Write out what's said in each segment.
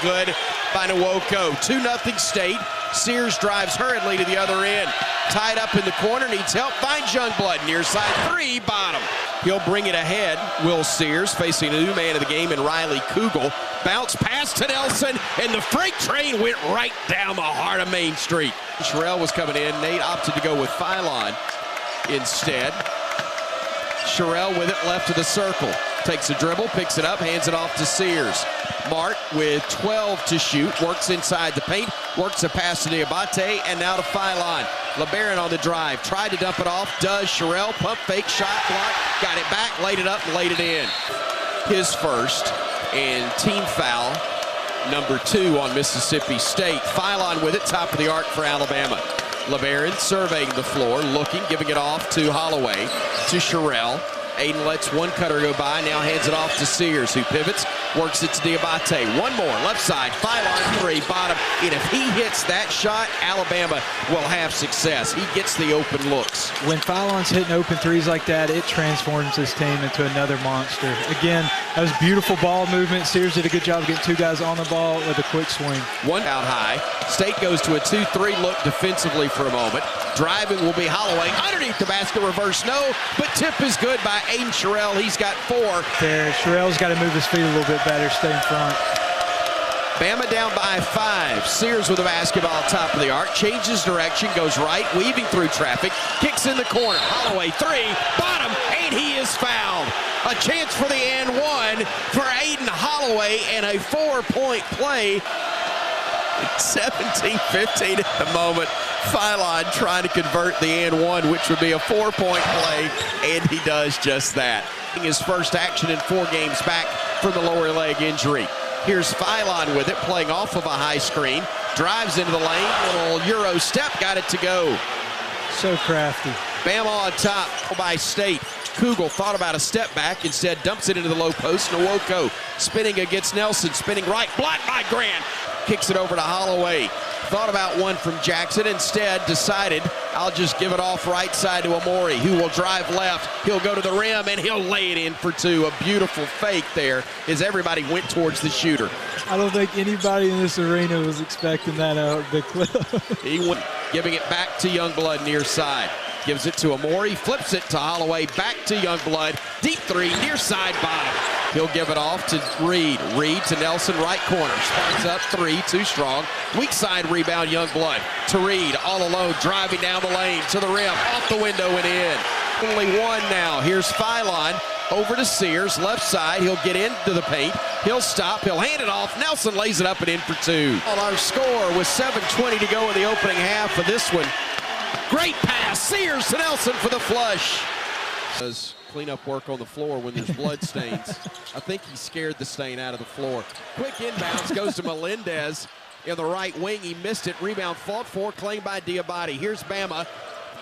Good by Nwoko. 2-0 State. Sears drives hurriedly to the other end. Tied up in the corner, needs help, finds Youngblood. Near side three, bottom. He'll bring it ahead. Will Sears facing a new man of the game in Riley Kugel. Bounce pass to Nelson, and the freight train went right down the heart of Main Street. Sherrill was coming in. Nate opted to go with Phylon instead. Sherrill with it left of the circle. Takes a dribble, picks it up, hands it off to Sears. Mart with 12 to shoot, works inside the paint, works a pass to Diabate, and now to Phylon. LeBaron on the drive, tried to dump it off, does. Sherrill, pump fake, shot block, got it back, laid it up, and laid it in. His first, and team foul, number 2 on Mississippi State. Phylon with it, top of the arc for Alabama. LeBaron surveying the floor, looking, giving it off to Holloway, to Sherrill. Aiden lets one cutter go by, now hands it off to Sears, who pivots, works it to Diabate. One more, left side, Phylon three, bottom. And if he hits that shot, Alabama will have success. He gets the open looks. When Phylon's hitting open threes like that, it transforms his team into another monster. Again, that was beautiful ball movement. Sears did a good job of getting 2 guys on the ball with a quick swing. One out high. State goes to a 2-3 look defensively for a moment. Driving will be Holloway. Underneath the basket, reverse no, but tip is good by Aiden Sherrill. He's got 4. There, Sherrill's got to move his feet a little bit better, stay in front. Bama down by 5. Sears with the basketball top of the arc, changes direction, goes right, weaving through traffic, kicks in the corner. Holloway three, bottom, and he is fouled. A chance for the and one for Aiden Holloway, and a 4-point play. 17-15 at the moment. Phylon trying to convert the and one, which would be a 4-point play, and he does just that. His first action in 4 games back from the lower leg injury. Here's Phylon with it, playing off of a high screen, drives into the lane, little Euro step, got it to go. So crafty. Bama on top by State. Kugel thought about a step back, instead dumps it into the low post. Nwoko spinning against Nelson, spinning right, blocked by Grant. Kicks it over to Holloway. Thought about one from Jackson, instead decided I'll just give it off right side to Amori, who will drive left. He'll go to the rim and he'll lay it in for 2. A beautiful fake there as everybody went towards the shooter. I don't think anybody in this arena was expecting that out of Big Cliff. He went, giving it back to Youngblood near side. Gives it to Amori, flips it to Holloway, back to Youngblood. Deep 3, near side bottom. He'll give it off to Reed. Reed to Nelson, right corner. Sparks up 3, too strong. Weak side rebound, Youngblood. To Reed, all alone, driving down the lane, to the rim, off the window and in. Only one now. Here's Phylon, over to Sears, left side. He'll get into the paint. He'll stop, he'll hand it off. Nelson lays it up and in for 2. On our score with 7:20 to go in the opening half of this one. Great pass, Sears to Nelson for the flush. Does cleanup work on the floor when there's blood stains. I think he scared the stain out of the floor. Quick inbounds goes to Melendez in the right wing. He missed it. Rebound fought for, claimed by Diabate. Here's Bama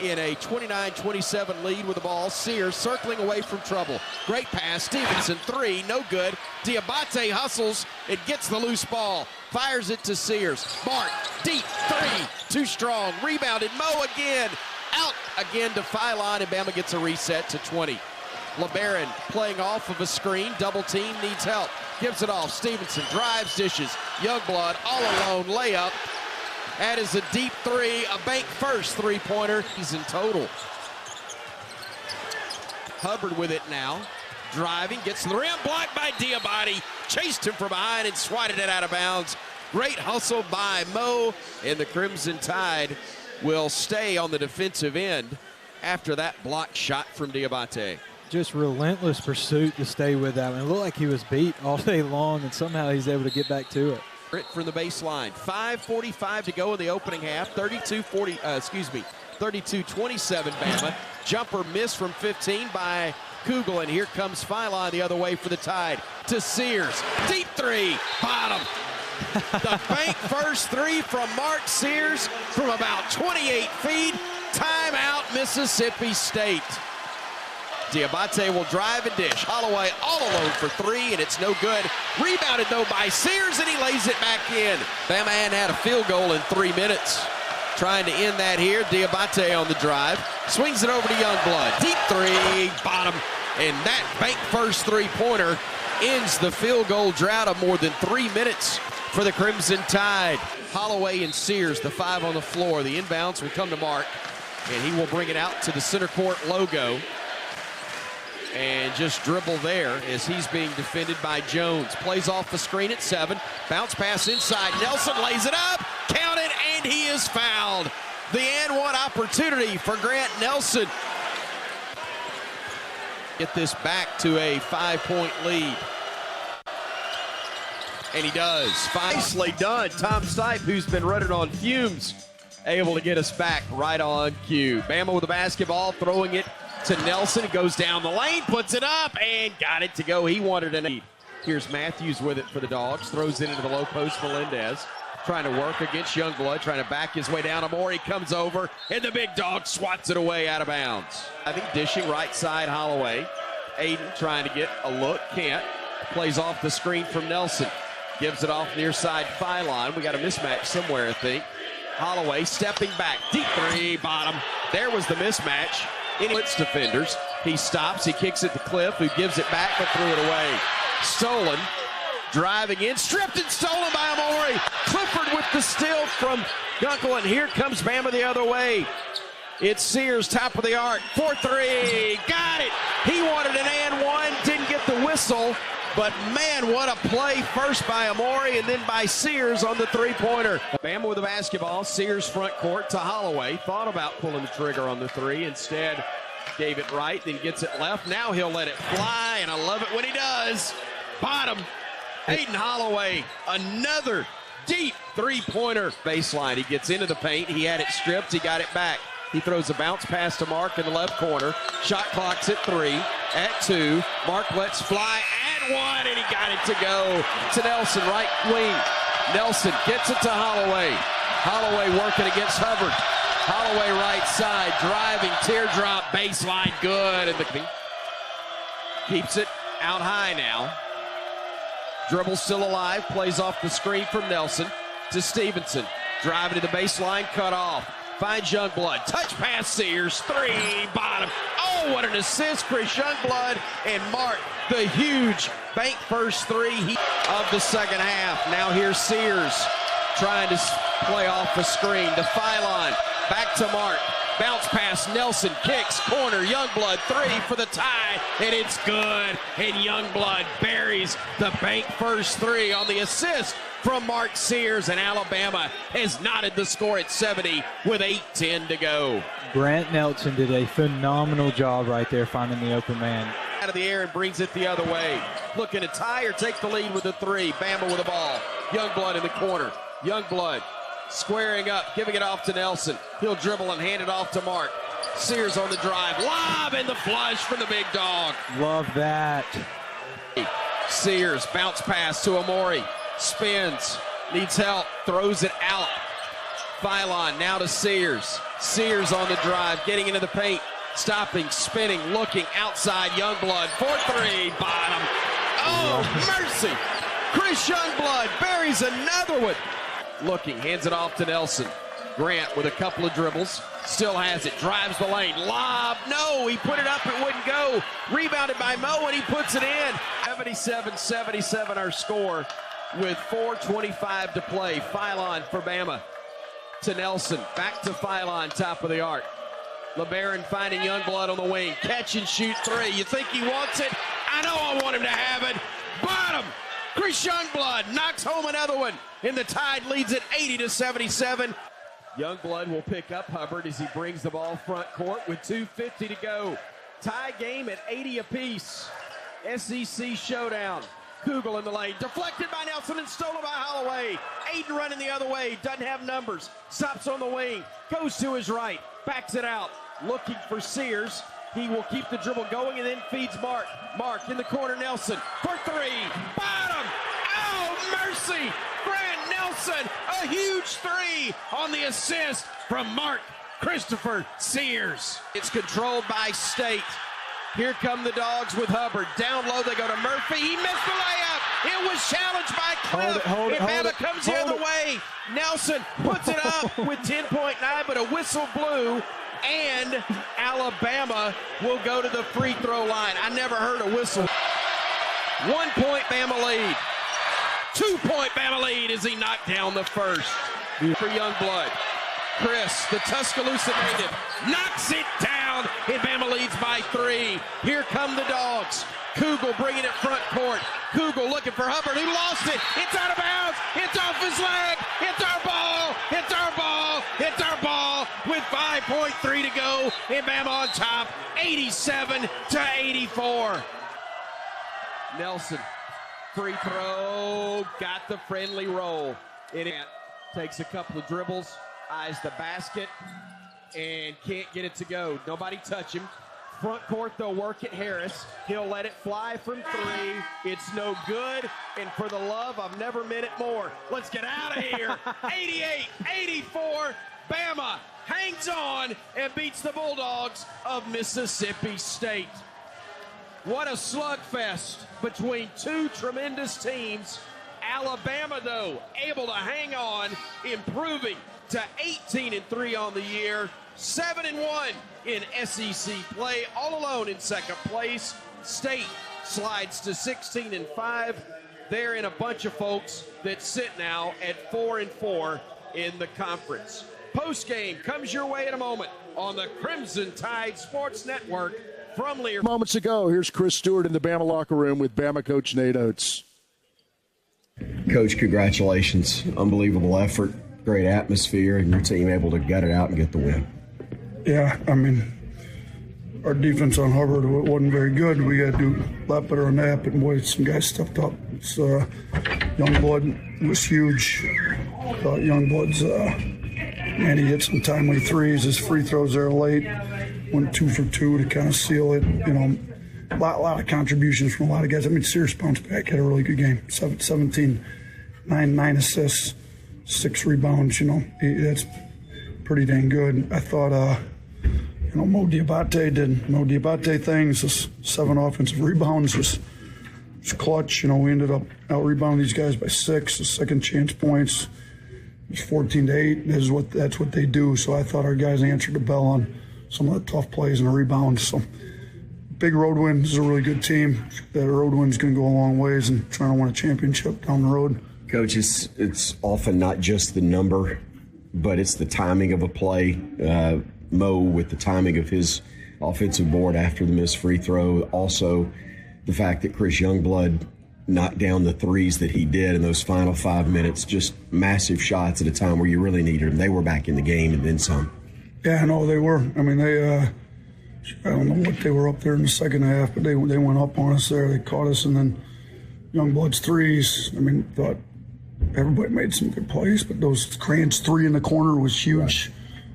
in a 29-27 lead with the ball. Sears circling away from trouble. Great pass. Stevenson three, no good. Diabate hustles. It gets the loose ball. Fires it to Sears. Mart, deep three, too strong. Rebounded. Mo again. Out again to Phylon, and Bama gets a reset to 20. LeBaron playing off of a screen. Double team, needs help. Gives it off. Stevenson drives, dishes. Youngblood all alone, layup. That is a deep 3, a bank first 3-pointer. He's in total. Hubbard with it now. Driving, gets to the rim, blocked by Diabate. Chased him from behind and swatted it out of bounds. Great hustle by Mo, and the Crimson Tide will stay on the defensive end after that blocked shot from Diabate. Just relentless pursuit to stay with that one. It looked like he was beat all day long, and somehow he's able to get back to it. From the baseline. 5:45 to go in the opening half. 32-27 Bama. Jumper missed from 15 by Kugel, and here comes Phylon the other way for the Tide. To Sears. Deep 3, bottom. The bank first 3 from Mark Sears from about 28 feet. Timeout, Mississippi State. Diabate will drive and dish. Holloway all alone for 3, and it's no good. Rebounded, though, by Sears, and he lays it back in. Bama hadn't had a field goal in 3 minutes. Trying to end that here. Diabate on the drive. Swings it over to Youngblood. Deep 3, bottom. And that bank first 3-pointer ends the field goal drought of more than 3 minutes for the Crimson Tide. Holloway and Sears, the 5 on the floor. The inbounds will come to Mark, and he will bring it out to the center court logo and just dribble there as he's being defended by Jones. Plays off the screen at 7. Bounce pass inside. Nelson lays it up. Count it, and he is fouled. The and one opportunity for Grant Nelson. Get this back to a 5-point lead. And he does. Nicely done. Tom Stipe, who's been running on fumes, able to get us back right on cue. Bama with the basketball, throwing it to Nelson. It goes down the lane, puts it up, and got it to go. He wanted an 8. Here's Matthews with it for the Dogs. Throws it into the low post. Melendez trying to work against Youngblood, trying to back his way down. Amore comes over, and the big dog swats it away out of bounds. I think dishing right side Holloway. Aiden trying to get a look, can't. Plays off the screen from Nelson. Gives it off near side Phylon. We got a mismatch somewhere, I think. Holloway stepping back. Deep 3, bottom. There was the mismatch. Blitz defenders. He stops. He kicks it to Cliff, who gives it back but threw it away. Stolen. Driving in. Stripped and stolen by Amore. Clifford with the steal from Gunkel, and here comes Bama the other way. It's Sears, top of the arc. 4-3. Got it. He wanted an and one. Didn't get the whistle. But, man, what a play. First by Amore and then by Sears on the three-pointer. Bama with the basketball. Sears front court to Holloway. Thought about pulling the trigger on the 3. Instead, gave it right, then gets it left. Now he'll let it fly, and I love it when he does. Bottom. Aiden Holloway, another deep three-pointer. Baseline. He gets into the paint. He had it stripped. He got it back. He throws a bounce pass to Mark in the left corner. Shot clock's at 3. At 2. Mark lets fly. 1, and he got it to go to Nelson, right wing. Nelson gets it to Holloway. Holloway working against Hubbard. Holloway right side, driving, teardrop, baseline, good. And the keeps it out high now. Dribble still alive, plays off the screen from Nelson to Stevenson. Driving to the baseline, cut off. Finds Youngblood. Touch pass, Sears. 3, bottom. Oh, what an assist, Chris Youngblood. And Mark, the huge bank first 3 of the second half. Now here's Sears trying to play off the screen to Phylon. Back to Mark. Bounce pass, Nelson kicks, corner, Youngblood 3 for the tie, and it's good. And Youngblood buries the bank first 3 on the assist from Mark Sears, and Alabama has knotted the score at 70 with 8:10 to go. Grant Nelson did a phenomenal job right there finding the open man. Out of the air and brings it the other way. Looking to tie or take the lead with a 3. Bama with the ball. Youngblood in the corner. Youngblood squaring up, giving it off to Nelson. He'll dribble and hand it off to Mark. Sears on the drive. Lob and the flush from the big dog. Love that. Sears, bounce pass to Amore. Spins, needs help, throws it out. Phylon now to Sears. Sears on the drive, getting into the paint. Stopping, spinning, looking outside. Youngblood, 4-3, bottom. Oh, mercy. Chris Youngblood buries another one. Looking, hands it off to Nelson. Grant with a couple of dribbles. Still has it, drives the lane. Lob, no, he put it up, it wouldn't go. Rebounded by Mo, and he puts it in. 77-77 our score with 4:25 to play. Phylon for Bama to Nelson. Back to Phylon, top of the arc. LeBaron finding Youngblood on the wing. Catch and shoot 3. You think he wants it? I know I want him to have it. Bottom. Chris Youngblood knocks home another one. And the Tide leads it 80-77. Youngblood will pick up Hubbard as he brings the ball front court with 2:50 to go. Tie game at 80 apiece. SEC showdown. Kugel in the lane, deflected by Nelson and stolen by Holloway. Aiden running the other way, doesn't have numbers. Stops on the wing, goes to his right, backs it out, looking for Sears. He will keep the dribble going and then feeds Mark. Mark in the corner, Nelson for 3. Bottom! Oh, mercy! Grant Nelson, a huge 3 on the assist from Mark Christopher Sears. It's controlled by State. Here come the Dogs with Hubbard. Down low, they go to Murphy. He missed the layup. It was challenged by Cliff. Bama comes the other way. Nelson puts it up with 10.9, but a whistle blew, and Alabama will go to the free throw line. I never heard a whistle. 1 point Bama lead. 2-point Bama lead as he knocked down the first for Youngblood. Chris, the Tuscaloosa native, knocks it down, and Bama leads by 3. Here come the Dogs. Kugel bringing it front court. Kugel looking for Hubbard, who lost it. It's out of bounds. It's off his leg. It's our ball. It's our ball. It's our ball with 5.3 to go, and Bama on top, 87-84. Nelson, free throw, got the friendly roll. It takes a couple of dribbles, eyes the basket, and can't get it to go. Nobody touch him. Front court, they'll work at Harris. He'll let it fly from 3. It's no good, and for the love, I've never meant it more. Let's get out of here. 88-84, Bama hangs on and beats the Bulldogs of Mississippi State. What a slugfest between two tremendous teams. Alabama, though, able to hang on, improving to 18-3 on the year, 7-1 in SEC play, all alone in second place. State slides to 16-5. They're in a bunch of folks that sit now at 4-4 in the conference. Post-game comes your way in a moment on the Crimson Tide Sports Network from Lear. Moments ago, here's Chris Stewart in the Bama locker room with Bama coach Nate Oates. Coach, congratulations. Unbelievable effort, great atmosphere, and your team able to gut it out and get the win. Yeah, I mean, our defense on Hubbard wasn't very good. We got to do a lot better on that, but boy, some guys stepped up. It's, Youngblood was huge. Thought Youngblood's, man, he hit some timely threes. His free throws there late. Went 2 for 2 to kind of seal it. You know, a lot of contributions from a lot of guys. I mean, Sears bounced back, had a really good game. 17, 9 assists, 6 rebounds. You know, that's pretty dang good. I thought, Mo Diabate did Mo Diabate things. Just 7 offensive rebounds was clutch. You know, we ended up out-rebounding these guys by 6. The second chance points was 14-8. That's what they do. So I thought our guys answered the bell on some of the tough plays and the rebounds. So big road win. This is a really good team. That road win's going to go a long ways and trying to win a championship down the road. Coach, it's often not just the number, but it's the timing of a play. Mo with the timing of his offensive board after the missed free throw. Also, the fact that Chris Youngblood knocked down the threes that he did in those final 5 minutes, just massive shots at a time where you really needed them. They were back in the game and then some. Yeah, no, they were. I mean, I don't know what they were up there in the second half, but they went up on us there. They caught us, and then Youngblood's threes. I mean, thought everybody made some good plays, but those Cran's 3 in the corner was huge. Right.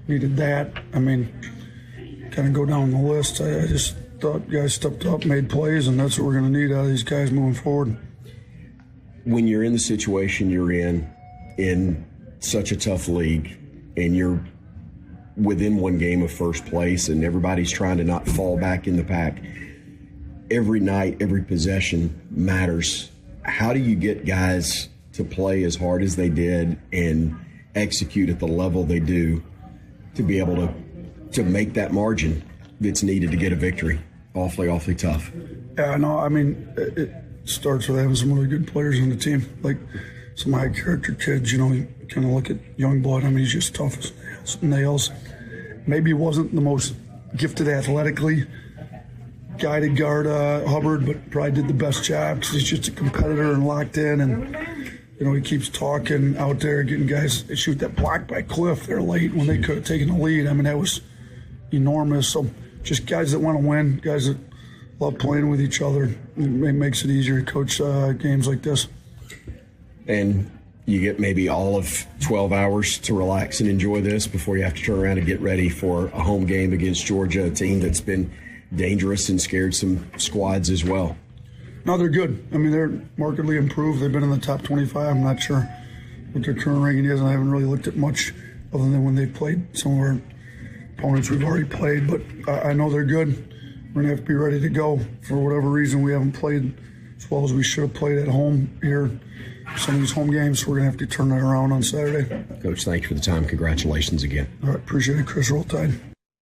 Needed that. I mean, kind of go down the list. I just thought guys stepped up, made plays, and that's what we're going to need out of these guys moving forward. When you're in the situation you're in such a tough league, and you're within one game of first place, and everybody's trying to not fall back in the pack, every night, every possession matters. How do you get guys to play as hard as they did and execute at the level they do to be able to make that margin that's needed to get a victory? Awfully tough. Yeah, no, I mean, it starts with having some really good players on the team, like some high character kids. You know, you kind of look at Youngblood. I mean, he's just tough as nails. Maybe he wasn't the most gifted athletically, guided guard Hubbard, but probably did the best job because he's just a competitor and locked in. And, you know, he keeps talking out there, getting guys. They shoot that block by Cliff there late when they could have taken the lead. I mean, that was enormous. So just guys that want to win, guys that love playing with each other. It makes it easier to coach games like this. And you get maybe all of 12 hours to relax and enjoy this before you have to turn around and get ready for a home game against Georgia, a team that's been dangerous and scared some squads as well. No, they're good. I mean, they're markedly improved. They've been in the top 25. I'm not sure what their current ranking is. I haven't really looked at much other than when they played some of our opponents we've already played. But I know they're good. We're going to have to be ready to go. For whatever reason, we haven't played as well as we should have played at home here. Some of these home games, we're going to have to turn that around on Saturday. Coach, thanks for the time. Congratulations again. All right, appreciate it, Chris. Roll Tide.